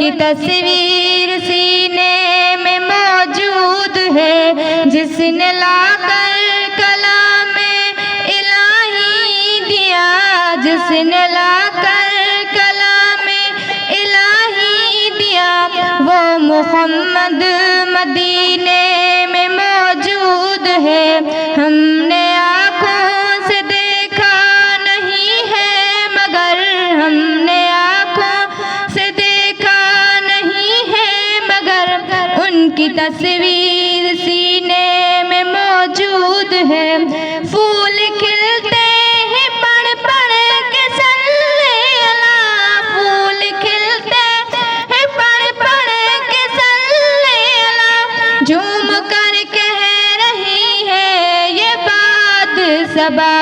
کی تصویر سینے میں موجود ہے، جس نے لا کر کلام الہی دیا، جس نے لا کر کلام الہی دیا، وہ محمد مدینے میں موجود ہے۔ ہم نے آنکھوں سے دیکھا نہیں ہے مگر، ہم نے آنکھوں سے دیکھا نہیں ہے مگر، ان کی تصویر سینے میں موجود ہے۔ پھول کھلتے ہیں پڑھ پڑھ کے صلی اللہ، پھول کھلتے ہیں پڑھ پڑھ کے صلی اللہ، جھوم کر کہہ رہی ہے یہ بات صبا،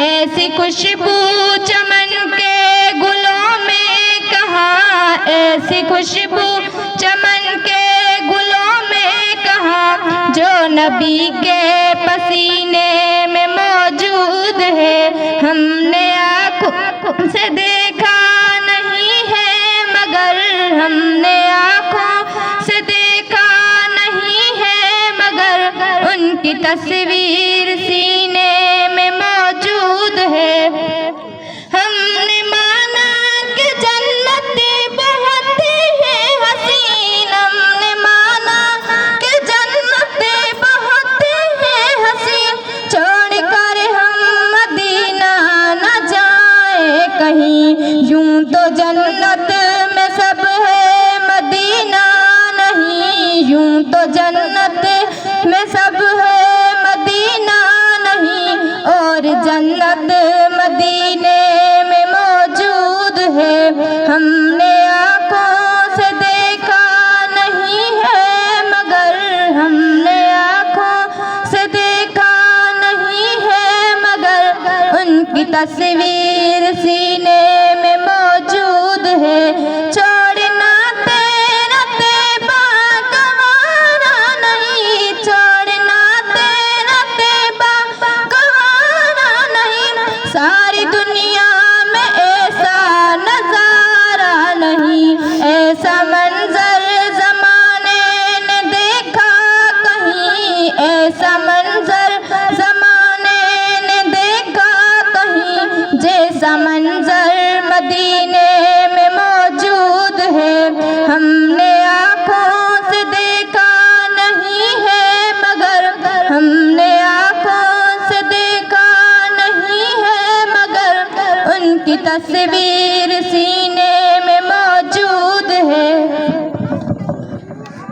ایسی خوشبو چمن کے گلوں میں کہاں، ایسی خوشبو چمن کے گلوں میں کہاں، جو نبی کے پسینے میں موجود ہے۔ ہم نے آنکھوں سے دیکھا نہیں ہے مگر، ہم نے آنکھوں سے دیکھا نہیں ہے مگر، ان کی تصویر سینے میں موجود ہے۔ ہم نے مانا کہ جنت بہت ہے حسین، ہم نے مانا کہ جنت بہت ہے حسین، چھوڑ کر ہم مدینہ نہ جائیں کہیں، یوں تو جنت میں سب ہے مدینہ نہیں، یوں تو جنت میں سب ہے مدینہ نہیں، اور جنت مدینے میں موجود ہے۔ ہم نے آنکھوں سے دیکھا نہیں ہے مگر، ہم نے آنکھوں سے دیکھا نہیں ہے مگر، ان کی تصویر سینے میں موجود ہے۔ چھوڑنا تیرا طیبہ گوارا نہیں، چھوڑنا تیرا طیبہ گوارا نہیں، ساری دنیا میں ایسا نظارہ نہیں، ایسا منظر زمانے نے دیکھا کہیں، ایسا منظر زمانے نے دیکھا کہیں، جیسا منظر مدینے میں موجود ہے۔ ہم نے آنکھوں سے دیکھا نہیں ہے مگر، ہم نے آنکھوں سے دیکھا نہیں ہے مگر، ان کی تصویر سینے